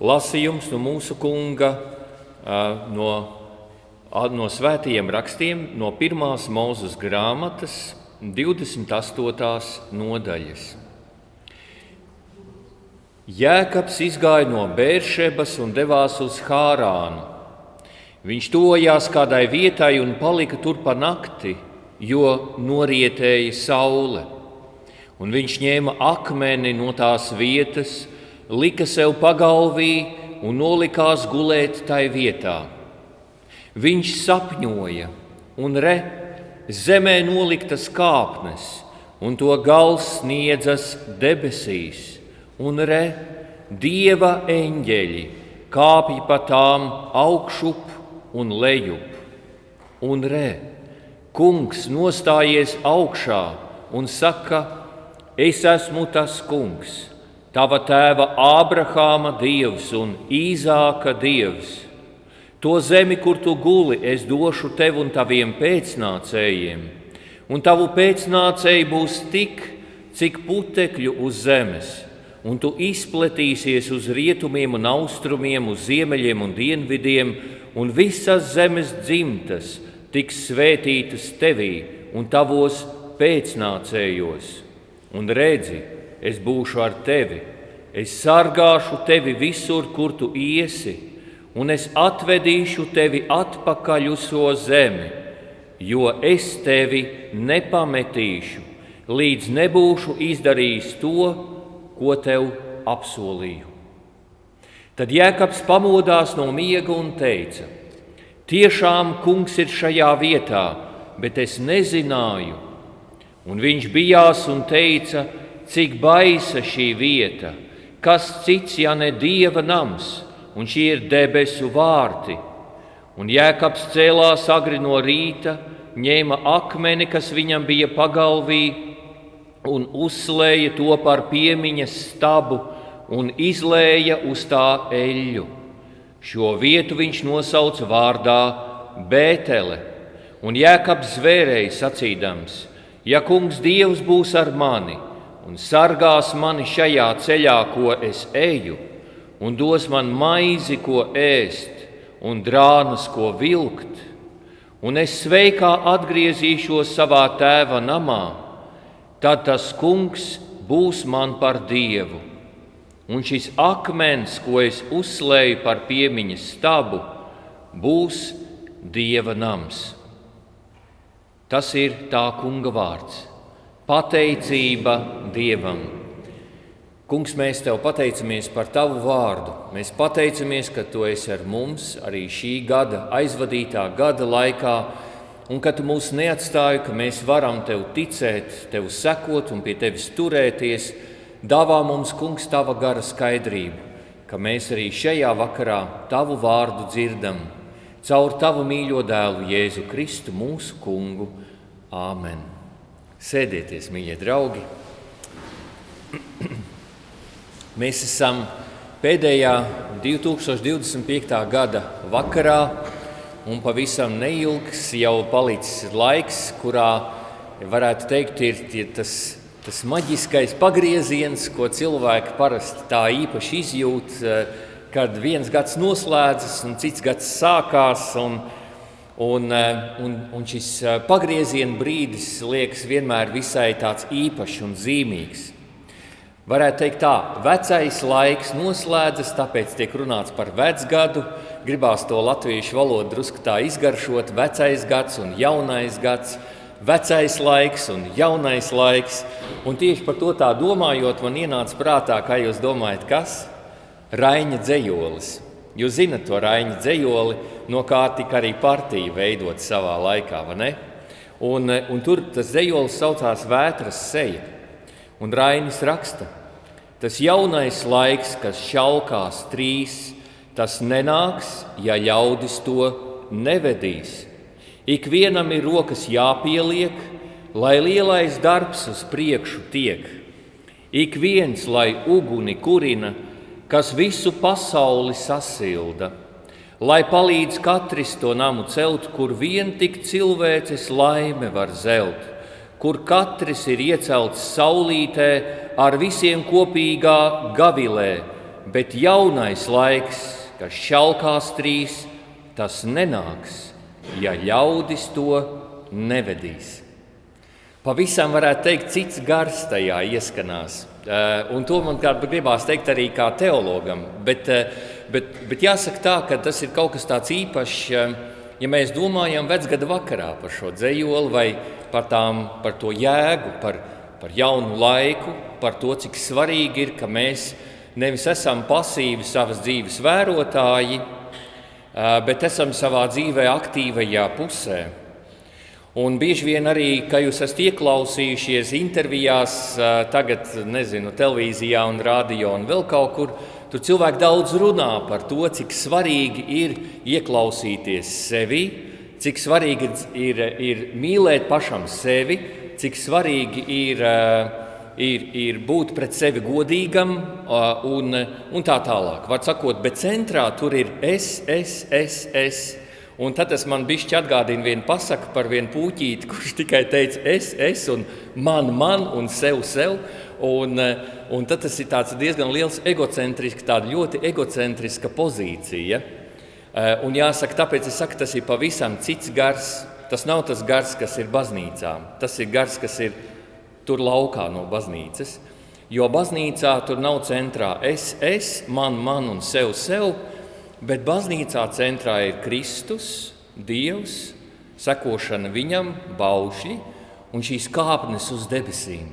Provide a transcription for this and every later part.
lasījums no mūsu Kunga no svētajiem rakstiem, no 1. Mūzes grāmatas 28. nodaļas. Jēkabs izgāja no Bēršebas un devās uz Hārānu. Viņš tojās kādai vietai un palika tur pa nakti, jo norietēja saule. Un viņš ņēma akmeni no tās vietas, lika sev pagalvī un nolikās gulēt tai vietā. Viņš sapņoja, un re, zemē noliktas kāpnes, un to gals sniedzas debesīs, un re, Dieva eņģeļi kāpj pa tām augšup un lejup. Un re, Kungs nostājies augšā un saka: Es esmu tas Kungs, tava tēva Ābrahāma Dievs un Īzāka Dievs. To zemi, kur tu guli, es došu tev un taviem pēcnācējiem, un tavu pēcnācēji būs tik, cik putekļu uz zemes, un tu izplatīsies uz rietumiem un austrumiem, uz ziemeļiem un dienvidiem, un visas zemes dzimtas tiks svētītas tevī un tavos pēcnācējos. Un redzi, es būšu ar tevi, es sargāšu tevi visur, kur tu iesi, un es atvedīšu tevi atpakaļ uz šo zemi, jo es tevi nepametīšu, līdz nebūšu izdarījis to, ko tev apsolīju. Tad Jēkabs pamodās no miega un teica: Tiešām Kungs ir šajā vietā, bet es nezināju. Un viņš bijās un teica: Cik baisa šī vieta, kas cits, ja ne Dieva nams, un šie ir debesu vārti. Un Jēkabs cēlās agri no rīta, ņēma akmeni, kas viņam bija pagalvī, un uzslēja to par piemiņas stabu un izlēja uz tā eļļu. Šo vietu viņš nosauca vārdā Bētele. Un Jēkabs zvērēja sacīdams: Ja Kungs Dievs būs ar mani un sargās mani šajā ceļā, ko es eju, un dos man maizi, ko ēst, un drānas, ko vilkt, un es sveikā atgriezīšos savā tēva namā, tad tas Kungs būs man par Dievu. Un šis akmens, ko es uzslēju par piemiņas stabu, būs Dieva nams. Tas ir tā Kunga vārds. Pateicība Dievam. Kungs, mēs Tev pateicamies par Tavu vārdu. Mēs pateicamies, ka Tu esi ar mums arī šī gada, aizvadītā gada laikā, un ka Tu mūs neatstāji, ka mēs varam Tev ticēt, Tev sekot un pie Tevis turēties. Dāvā mums, Kungs, Tava gara skaidrību, ka mēs arī šajā vakarā Tavu vārdu dzirdam, caur Tavu mīļo dēlu Jēzu Kristu, mūsu Kungu. Āmen. Sēdieties, mīļie draugi. Mēs esam pēdējā 2025. gada vakarā, un pavisam neilgs jau palicis laiks, kurā, varētu teikt, ir tas maģiskais pagrieziens, ko cilvēki parasti tā īpaši izjūt, kad viens gads noslēdzas un cits gads sākās, un šis pagrieziena brīdis liekas vienmēr visai tāds īpašs un zīmīgs. Varētu teikt tā, vecais laiks noslēdzas, tāpēc tiek runāts par vecgadu. Gribās to latviešu valodu drusku tā izgaršot, vecais gads un jaunais gads, vecais laiks un jaunais laiks. Un tieši par to tā domājot, man ienāca prātā, kā jūs domājat, kas? Raiņa dzejolis. Jūs zinat to Raiņa dzejoli, no kā tika arī partija veidot savā laikā, vai ne? Un tur tas dzejolis saucās Vētras seja. Un Rainis raksta: Tas jaunais laiks, kas šaukās trīs, tas nenāks, ja ļaudis to nevedīs. Ikvienam ir rokas jāpieliek, lai lielais darbs uz priekšu tiek. Ik viens, lai uguni kurina, kas visu pasauli sasilda, lai palīdz katrs to namu celt, kur vien tik cilvēces laime var zelt, kur katrs ir iecelts saulītē ar visiem kopīgā gavilē, bet jaunais laiks, kas šalkās trīs, tas nenāks, ja ļaudis to nevedīs. Pavisam varētu teikt, cits gars tajā ieskanās. Un to man gribās teikt arī kā teologam. Bet jāsaka tā, ka tas ir kaut kas tāds īpašs, ja mēs domājam vecgada vakarā par šo dzejoli vai par to jēgu, par jaunu laiku, par to, cik svarīgi ir, ka mēs nevis esam pasīvi savas dzīves vērotāji, bet esam savā dzīvē aktīvajā pusē. Un bieži vien arī, ka jūs esat ieklausījušies intervijās, tagad, televīzijā un radio un vēl kaut kur, tur cilvēki daudz runā par to, cik svarīgi ir ieklausīties sevi, cik svarīgi ir mīlēt pašam sevi, cik svarīgi ir būt pret sevi godīgam un tā tālāk. Var sakot, bet centrā tur ir es. Un tad tas man bišķi atgādina vienu pasaku par vienu puķīti, kurš tikai teica es un man un sev. Un tad tas ir tāds diezgan liels egocentrisks, tāda ļoti egocentriska pozīcija. Un jāsaka, tāpēc es saku, tas ir pavisam cits gars. Tas nav tas gars, kas ir baznīcā. Tas ir gars, kas ir tur laukā no baznīcas. Jo baznīcā tur nav centrā es, man un sev. Bet baznīcā centrā ir Kristus, Dievs, sekošana viņam, baušļi un šīs kāpnes uz debesīm.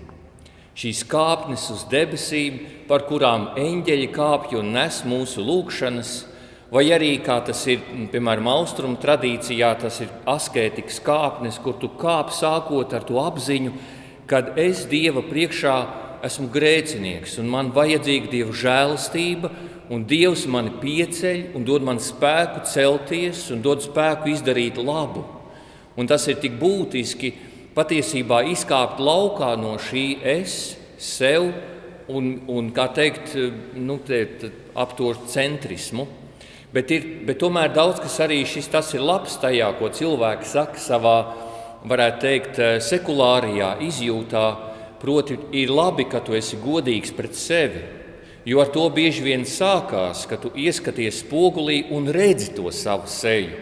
Šīs kāpnes uz debesīm, par kurām eņģeļi kāpj un nes mūsu lūgšanas, vai arī, kā tas ir, piemēram, austrumu tradīcijā, tas ir askētikas kāpnes, kur tu kāp sākot ar to apziņu, kad es Dieva priekšā esmu grēcinieks un man vajadzīga Dieva žēlastība, un Dievs mani pieceļ un dod man spēku celties un dod spēku izdarīt labu. Un tas ir tik būtiski patiesībā izkāpt laukā no šī es, sev un kā teikt, ap to centrismu. Bet tomēr daudz, kas arī tas ir labs tajā, ko cilvēki saka savā, varētu teikt, sekulārajā izjūtā, proti ir labi, ka tu esi godīgs pret sevi. Jo ar to bieži vien sākās, ka tu ieskaties spogulī un redzi to savu seju.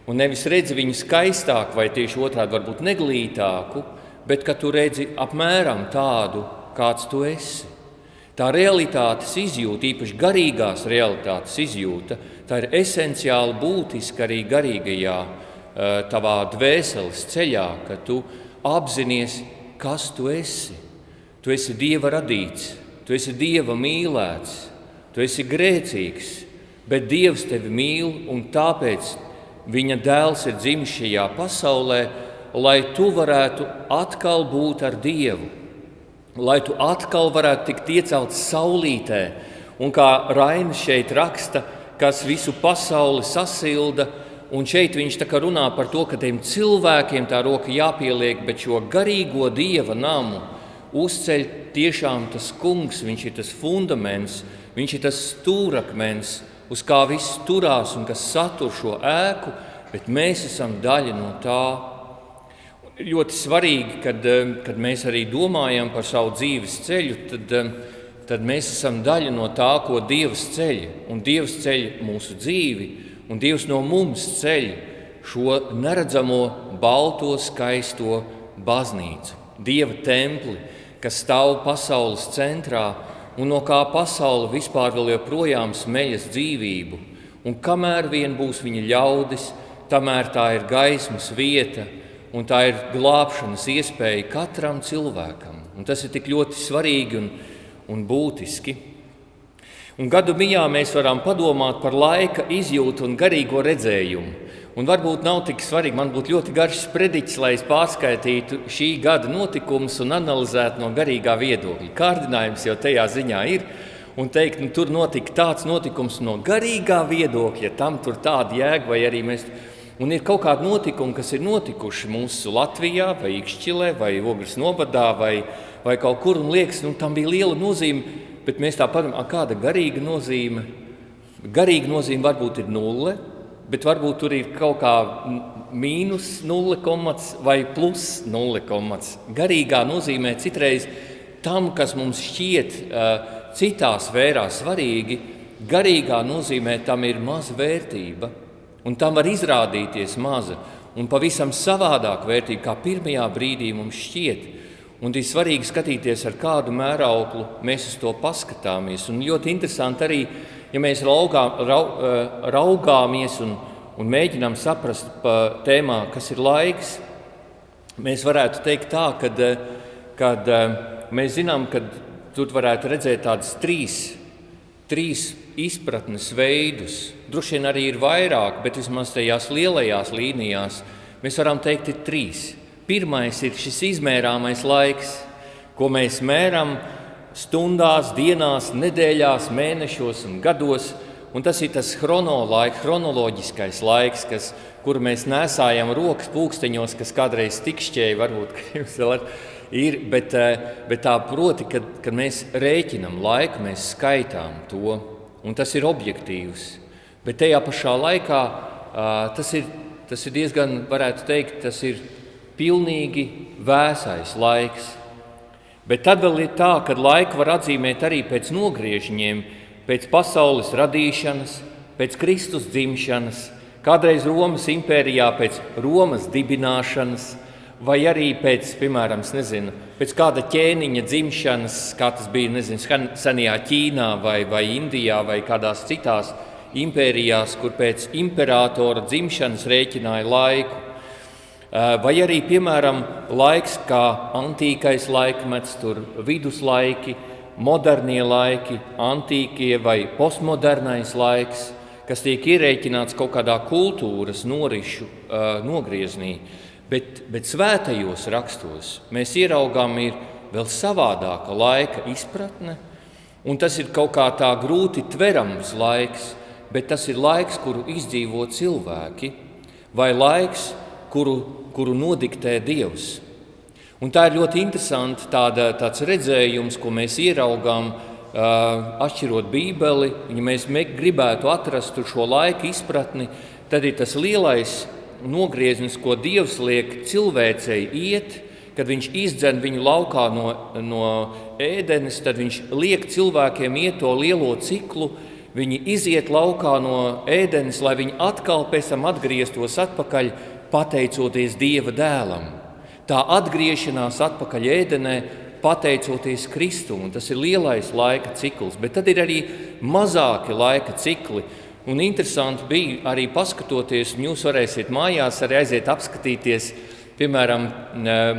Un nevis redzi viņu skaistāku vai tieši otrādi varbūt neglītāku, bet ka tu redzi apmēram tādu, kāds tu esi. Tā realitātes izjūta, īpaši garīgās realitātes izjūta, tā ir esenciāli būtiska arī garīgajā tavā dvēseles ceļā, ka tu apzinies, kas tu esi. Tu esi Dieva radīts. Tu esi Dieva mīlēts, tu esi grēcīgs, bet Dievs tevi mīl un tāpēc viņa dēls ir dzimis šajā pasaulē, lai tu varētu atkal būt ar Dievu, lai tu atkal varētu tikt iecelts saulītē. Un kā Rainis šeit raksta, kas visu pasauli sasilda, un šeit viņš tā kā runā par to, ka tiem cilvēkiem tā roka jāpieliek, bet šo garīgo Dieva namu uzceļ tiešām tas kungs, viņš ir tas fundaments, viņš ir tas stūrakmens, uz kā viss turās un kas satur šo ēku, bet mēs esam daļa no tā. Ļoti svarīgi, kad mēs arī domājam par savu dzīves ceļu, tad mēs esam daļa no tā, ko Dievs ceļ. Un Dievs ceļ mūsu dzīvi, un Dievs no mums ceļ šo neredzamo, balto, skaisto baznīcu, Dieva templi, kas stāv pasaules centrā un no kā pasaule vispār vēl joprojām smeļas dzīvību. Un kamēr vien būs viņa ļaudis, tamēr tā ir gaismas vieta un tā ir glābšanas iespēja katram cilvēkam. Un tas ir tik ļoti svarīgi un būtiski. Un gadu mijā mēs varam padomāt par laika izjūtu un garīgo redzējumu. Un varbūt nav tik svarīgi, man būtu ļoti garš sprediķis, lai es pārskaitītu šī gada notikumus un analizētu no garīgā viedokļa. Kārdinājums jau tajā ziņā ir, un teikt, tur notika tāds notikums no garīgā viedokļa, tam tur tāda jēga, vai arī mēs... Un ir kaut kādi notikumi, kas ir notikuši mūsu Latvijā, vai Ikšķilē, vai Ogres novadā, vai kaut kur, un liekas, tam bija liela nozīme, bet mēs tā padomājam, kāda garīga nozīme? Garīga nozīme varbūt ir 0, bet varbūt tur ir kaut kā mīnus 0, vai plus 0. Garīgā nozīmē citreiz tam, kas mums šķiet citā sfērā svarīgi, garīgā nozīmē tam ir maza vērtība, un tam var izrādīties maza un pavisam savādāk vērtība, kā pirmajā brīdī mums šķiet. Un ir svarīgi skatīties, ar kādu mērauklu mēs uz to paskatāmies. Un ļoti interesanti arī, ja mēs raugāmies un mēģinām saprast pa tēmā, kas ir laiks, mēs varētu teikt tā, kad mēs zinām, ka tur varētu redzēt tādas trīs izpratnes veidus. Droši vien arī ir vairāk, bet vismaz tajās lielajās līnijās mēs varam teikt, ir trīs. Pirmais ir šis izmērāmais laiks, ko mēs mēram stundās, dienās, nedēļās, mēnešos un gados. Un tas ir tas chronoloģiskais laiks, kuru mēs nesājam rokas pulksteņos, kas kādreiz tikšķēja, varbūt, ka jums vēl ir. Bet tā proti, kad mēs rēķinam laiku, mēs skaitām to, un tas ir objektīvs. Bet tajā pašā laikā tas ir diezgan, varētu teikt, tas ir pilnīgi vēsais laiks. Bet tad vēl ir tā, ka laiku var atzīmēt arī pēc nogriežņiem, pēc pasaules radīšanas, pēc Kristus dzimšanas, kādreiz Romas impērijā pēc Romas dibināšanas, vai arī pēc, piemēram, pēc kāda ķēniņa dzimšanas, kā tas bija, senajā Ķīnā vai Indijā vai kādās citās impērijās, kur pēc imperatora dzimšanas rēķināja laiku. Vai arī, piemēram, laiks kā antīkais laikmets, tur viduslaiki, modernie laiki, antīkie vai postmodernais laiks, kas tiek ierēķināts kaut kādā kultūras norišu nogrieznī. Bet svētajos rakstos mēs ieraugām ir vēl savādāka laika izpratne, un tas ir kaut kā tā grūti tverams laiks, bet tas ir laiks, kuru izdzīvo cilvēki, vai laiks, kuru nodiktē Dievs. Un tā ir ļoti interesanti tāds redzējums, ko mēs ieraugām, atšķirot Bībeli. Ja mēs gribētu atrast šo laika izpratni, tad ir tas lielais nogrieznis, ko Dievs liek cilvēcei iet, kad viņš izdzen viņu laukā no ēdenes, tad viņš liek cilvēkiem iet to lielo ciklu. Viņi iziet laukā no ēdenes, lai viņi atkal pēc tam atgrieztos atpakaļ, pateicoties Dieva dēlam. Tā atgriešanās atpakaļ ēdenē, pateicoties Kristum, un tas ir lielais laika cikls. Bet tad ir arī mazāki laika cikli. Un interesanti bija arī paskatoties, un jūs varēsiet mājās arī aiziet apskatīties, piemēram,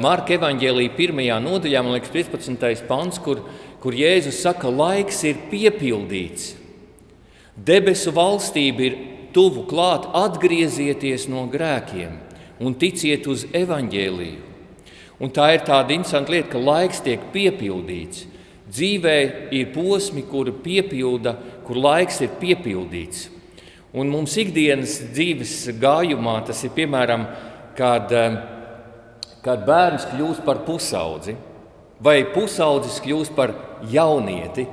Marka evaņģēlija 1. nodaļā, man liekas, 15. pants, kur Jēzus saka, laiks ir piepildīts. Debesu valstība ir tuvu klāt, atgriezieties no grēkiem un ticiet uz evaņģēliju. Un tā ir tāda interesanta lieta, ka laiks tiek piepildīts. Dzīvē ir posmi, kur laiks ir piepildīts. Un mums ikdienas dzīves gājumā tas ir, piemēram, kad bērns kļūst par pusaudzi, vai pusaudzis kļūst par jaunieti,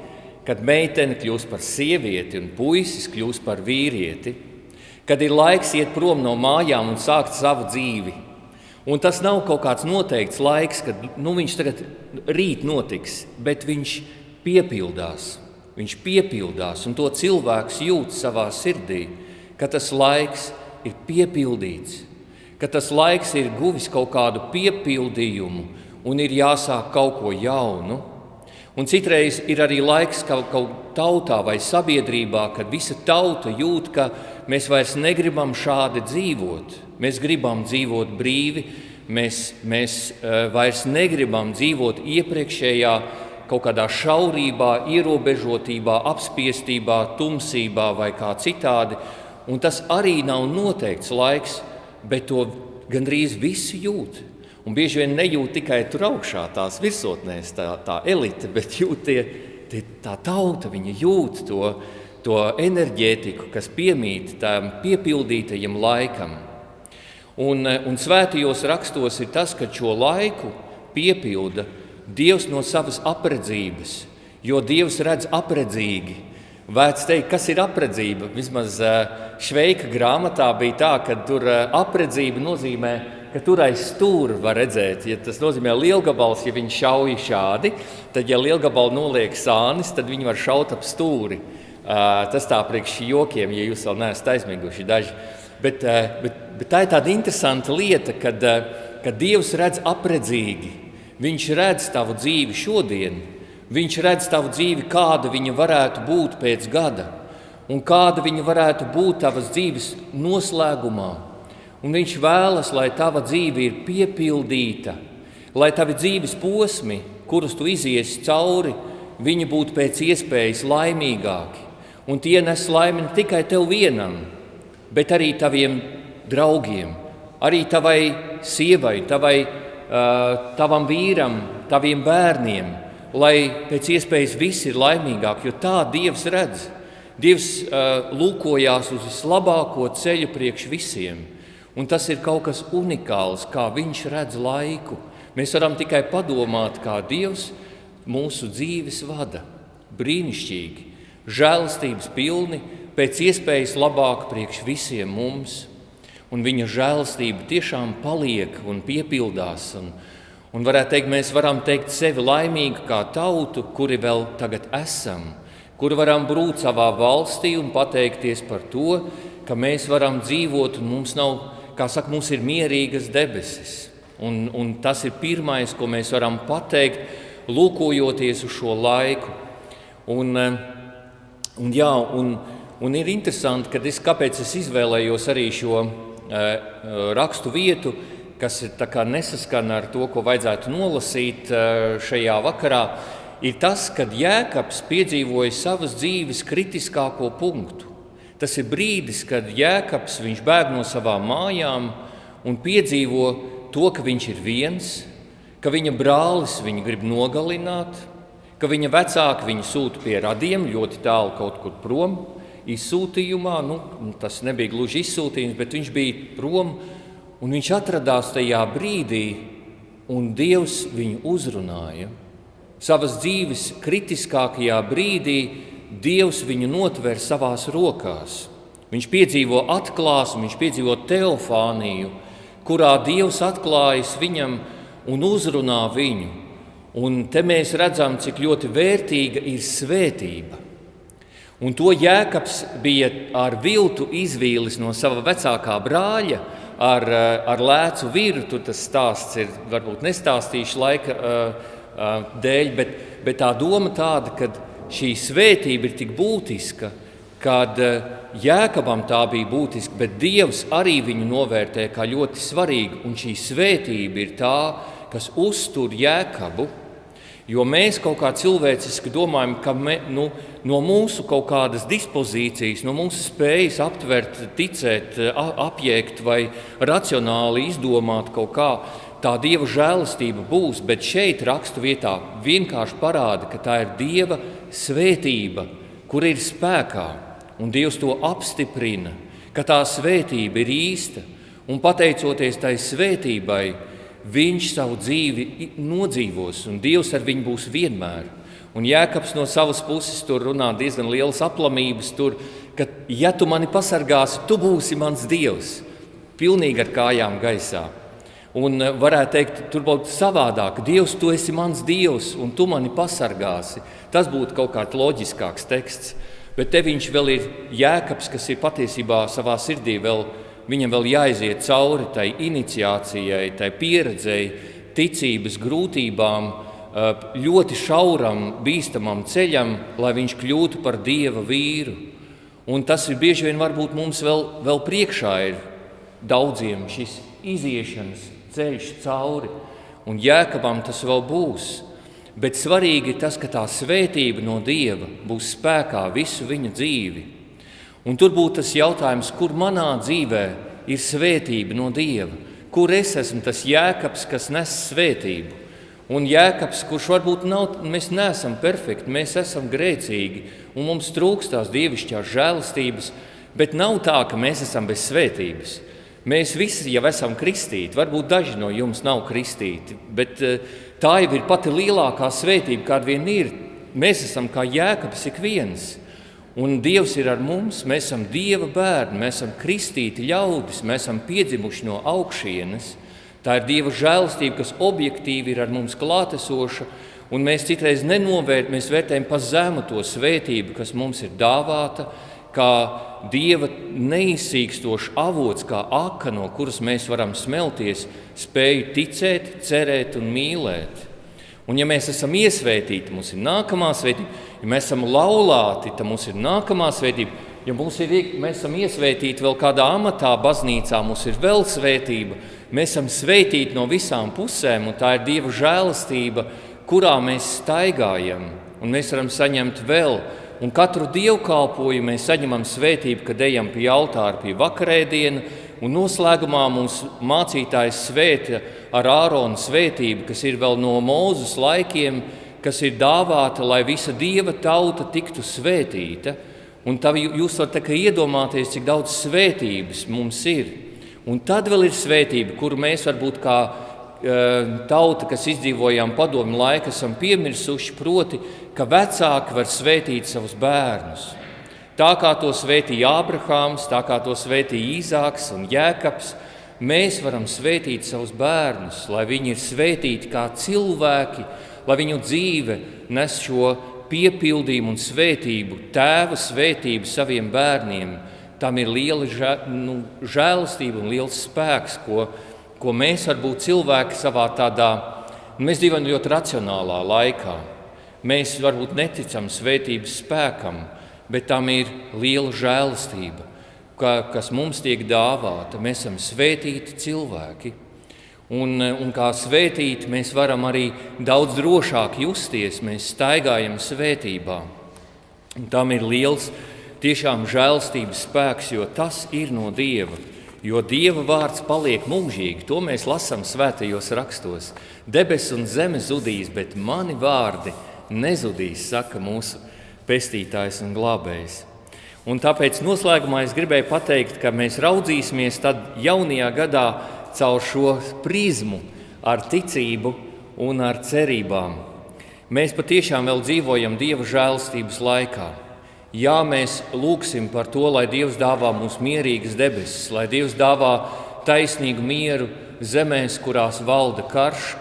kad meitene kļūst par sievieti un puisis kļūst par vīrieti, kad ir laiks iet prom no mājām un sākt savu dzīvi. Un tas nav kaut kāds noteikts laiks, kad viņš tagad rīt notiks, bet viņš piepildās. Viņš piepildās, un to cilvēks jūt savā sirdī, ka tas laiks ir piepildīts, ka tas laiks ir guvis kaut kādu piepildījumu un ir jāsāk kaut ko jaunu. Un citreiz ir arī laiks kaut tautā vai sabiedrībā, kad visa tauta jūt, ka mēs vairs negribam šādi dzīvot. Mēs gribam dzīvot brīvi, mēs vairs negribam dzīvot iepriekšējā kaut kādā šaurībā, ierobežotībā, apspiestībā, tumsībā vai kā citādi. Un tas arī nav noteikts laiks, bet to gandrīz visi jūt. Un bieži vien nejūt tikai tur augšā tās virsotnēs, tā elite, bet jūt tā tauta, viņa jūt to enerģētiku, kas piemīt tām piepildītajam laikam. Un svētajos rakstos ir tas, ka šo laiku piepilda Dievs no savas apredzības, jo Dievs redz apredzīgi. Vērts teikt, kas ir apredzība? Vismaz Šveika grāmatā bija tā, ka tur apredzība nozīmē ka tur aiz stūra var redzēt, ja tas nozīmē lielgabals, ja viņi šauj šādi, tad, ja lielgabalu noliek sānis, tad viņi var šaut ap stūri. Tas tā priekš jokiem, ja jūs vēl neesat aizmiguši daži. Bet tā ir tāda interesanta lieta, kad Dievs redz apredzīgi. Viņš redz tavu dzīvi šodien, viņš redz tavu dzīvi, kāda viņa varētu būt pēc gada, un kāda viņa varētu būt tavas dzīves noslēgumā. Un viņš vēlas, lai tava dzīve ir piepildīta, lai tavi dzīves posmi, kurus tu iziesi cauri, viņi būtu pēc iespējas laimīgāki. Un tie nes laimi ne tikai tev vienam, bet arī taviem draugiem, arī tavai sievai, tavam vīram, taviem bērniem, lai pēc iespējas visi ir laimīgāki, jo tā Dievs redz. Dievs lūkojās uz vislabāko ceļu priekš visiem, un tas ir kaut kas unikāls, kā viņš redz laiku. Mēs varam tikai padomāt, kā Dievs mūsu dzīves vada. Brīnišķīgi, žēlastības pilni, pēc iespējas labāk priekš visiem mums. Un viņa žēlastība tiešām paliek un piepildās. Un varētu teikt, mēs varam teikt sevi laimīgi kā tautu, kuri vēl tagad esam, kuri varam brūt savā valstī un pateikties par to, ka mēs varam dzīvot un mums nav, kā saka, mums ir mierīgas debesis. Un tas ir pirmais, ko mēs varam pateikt, lūkojoties uz šo laiku. Un ir interesanti, kāpēc es izvēlējos arī šo rakstu vietu, kas tā kā nesaskan ar to, ko vajadzētu nolasīt šajā vakarā, ir tas, kad Jēkabs piedzīvoja savas dzīves kritiskāko punktu. Tas ir brīdis, kad Jēkabs viņš bēg no savām mājām un piedzīvo to, ka viņš ir viens, ka viņa brālis viņu grib nogalināt, ka viņa vecāki viņu sūta pie radiem ļoti tālu kaut kur prom, izsūtījumā, tas nebija gluži izsūtījums, bet viņš bija prom, un viņš atradās tajā brīdī, un Dievs viņu uzrunāja. Savas dzīves kritiskākajā brīdī Dievs viņu notver savās rokās. Viņš piedzīvo atklāsmi, viņš piedzīvo teofāniju, kurā Dievs atklājas viņam un uzrunā viņu. Un te mēs redzam, cik ļoti vērtīga ir svētība. Un to Jēkabs bija ar viltu izvīlis no sava vecākā brāļa, ar lēcu viru. Tur tas stāsts ir, varbūt nestāstīšu laika dēļ, bet tā doma tāda, ka šī svētība ir tik būtiska, kad Jēkabam tā bija būtiska, bet Dievs arī viņu novērtē kā ļoti svarīgu. Un šī svētība ir tā, kas uztur Jēkabu. Jo mēs kaut kā cilvēciski domājam, ka no mūsu kaut kādas dispozīcijas, no mūsu spējas aptvert, ticēt, apjēgt vai racionāli izdomāt kaut kā, tā Dieva žēlastība būs, bet šeit rakstu vietā vienkārši parāda, ka tā ir Dieva svētība, kur ir spēkā, un Dievs to apstiprina, ka tā svētība ir īsta, un pateicoties tai svētībai, viņš savu dzīvi nodzīvos, un Dievs ar viņu būs vienmēr. Un Jēkabs no savas puses tur runā diezgan lielas aplamības, ka ja tu mani pasargāsi, tu būsi mans Dievs, pilnīgi ar kājām gaisā. Un varētu teikt, tur būtu savādāk, Dievs, tu esi mans Dievs, un tu mani pasargāsi. Tas būtu kaut kāds loģiskāks teksts, bet te viņš vēl ir Jēkabs, kas ir patiesībā savā sirdī viņam vēl jāiziet cauri tai iniciācijai, tai pieredzei, ticības grūtībām, ļoti šauram, bīstamam ceļam, lai viņš kļūtu par Dieva vīru. Un tas ir bieži vien varbūt mums vēl priekšā ir daudziem šis iziešanas ceļš cauri. Un Jēkabam tas vēl būs. Bet svarīgi ir tas, ka tā svētība no Dieva būs spēkā visu viņa dzīvi. Un tur būtu tas jautājums, kur manā dzīvē ir svētība no Dieva, kur es esmu tas Jēkabs, kas nes svētību. Un Jēkabs, kurš varbūt mēs neesam perfekti, mēs esam grēcīgi, un mums trūkst tās dievišķās žēlastības, bet nav tā, ka mēs esam bez svētības. Mēs visi jau esam kristīti, varbūt daži no jums nav kristīti, bet tā jau ir pati lielākā svētība, kāda vien ir. Mēs esam kā Jēkabs ik viens. Un Dievs ir ar mums, mēs esam Dieva bērni, mēs esam kristīti ļaudis, mēs esam piedzimuši no augšienes, Tā ir Dieva žēlastība, kas objektīvi ir ar mums klātesoša, un mēs citreiz mēs vērtējam pa zemu to svētību, kas mums ir dāvāta, kā Dieva neizsīkstošs avots, kā aka, no kuras mēs varam smelties, spēju ticēt, cerēt un mīlēt. Un ja mēs esam iesvētīti, mums ir nākamā svētība. Ja mēs esam laulāti, tad mums ir nākamā svētība. Ja mēs esam iesvētīti vēl kādā amatā, baznīcā, mums ir vēl svētība. Mēs esam svētīti no visām pusēm, un tā ir Dieva žēlastība, kurā mēs staigājam, un mēs varam saņemt vēl. Un katru dievkalpojumu mēs saņemam svētību, kad ejam pie altāra, pie vakarēdiena, un noslēgumā mums mācītājs svēta ar Ārona svētību, kas ir vēl no Mūzes laikiem, kas ir dāvāta, lai visa Dieva tauta tiktu svētīta. Un tā jūs varat iedomāties, cik daudz svētības mums ir. Un tad vēl ir svētība, kuru mēs varbūt kā tauta, kas izdzīvojām padomju laiku, esam piemirsuši, proti, ka vecāki var svētīt savus bērnus. Tā kā to svētīja Ābrahāms, tā kā to svētīja Īzāks un Jēkabs, mēs varam svētīt savus bērnus, lai viņi ir svētīti kā cilvēki, lai viņu dzīve nes šo piepildījumu un svētību, tēva svētību saviem bērniem. Tam ir liela žēlastība un liels spēks, ko mēs varbūt cilvēki savā tādā, mēs dzīvojam ļoti racionālā laikā. Mēs varbūt neticam svētības spēkam, bet tam ir liela žēlastība, kas mums tiek dāvāta. Mēs esam svētīti cilvēki. Un kā svētīti mēs varam arī daudz drošāk justies, mēs staigājam svētībā. Un tam ir liels tiešām žēlastības spēks, jo tas ir no Dieva. Jo Dieva vārds paliek mūžīgi, to mēs lasām svētajos rakstos. Debesis un zeme zudīs, bet mani vārdi nezudīs, saka mūsu pestītājs un glābējs. Un tāpēc noslēgumā es gribēju pateikt, ka mēs raudzīsimies tad jaunajā gadā caur šo prizmu ar ticību un ar cerībām. Mēs patiešām vēl dzīvojam Dieva žēlastības laikā. Jā, mēs lūgsim par to, lai Dievs dāvā mums mierīgas debesis, lai Dievs dāvā taisnīgu mieru zemēs, kurās valda karš,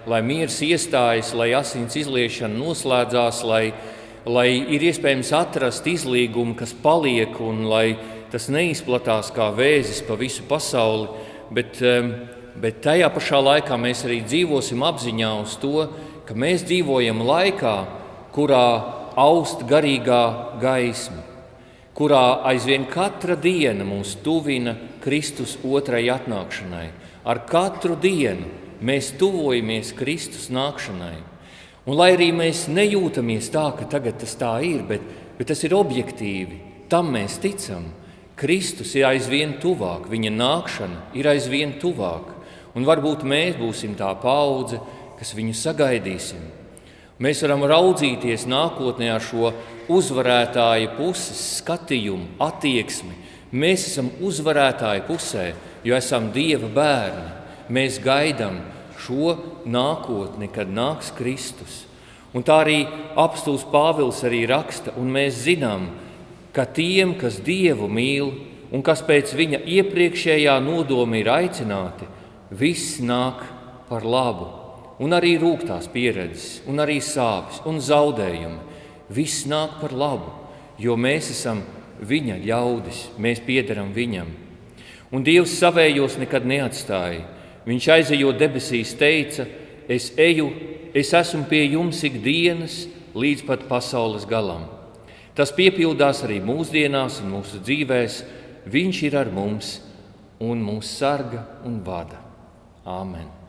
lai miers iestājas, lai asins izliešana noslēdzās, lai ir iespējams atrast izlīgumu, kas paliek, un lai tas neizplatās kā vēzis pa visu pasauli, bet tajā pašā laikā mēs arī dzīvosim apziņā uz to, ka mēs dzīvojam laikā, kurā aust garīgā gaisma, kurā aizvien katra diena mūs tuvina Kristus otrai atnākšanai. Ar katru dienu mēs tuvojamies Kristus nākšanai. Un lai arī mēs nejūtamies tā, ka tagad tas tā ir, bet tas ir objektīvi, tam mēs ticam. Kristus ir aizvien tuvāk, viņa nākšana ir aizvien tuvāk. Un varbūt mēs būsim tā paudze, kas viņu sagaidīsim. Mēs varam raudzīties nākotnē ar šo uzvarētāja puses skatījumu, attieksmi. Mēs esam uzvarētāja pusē, jo esam Dieva bērni. Mēs gaidām šo nākotni, kad nāks Kristus. Un tā arī apstults Pāvils arī raksta, un mēs zinām, ka tiem, kas Dievu mīl un kas pēc viņa iepriekšējā nodoma ir aicināti, viss nāk par labu. Un arī rūgtās pieredzes, un arī sāpes un zaudējumi. Viss nāk par labu, jo mēs esam viņa ļaudis, mēs piederam viņam. Un Dievs savējos nekad neatstāja. Viņš aizejot debesīs teica, es esmu pie jums ikdienas līdz pat pasaules galam. Tas piepildās arī mūsdienās un mūsu dzīvēs. Viņš ir ar mums un mūs sarga un vada. Āmen.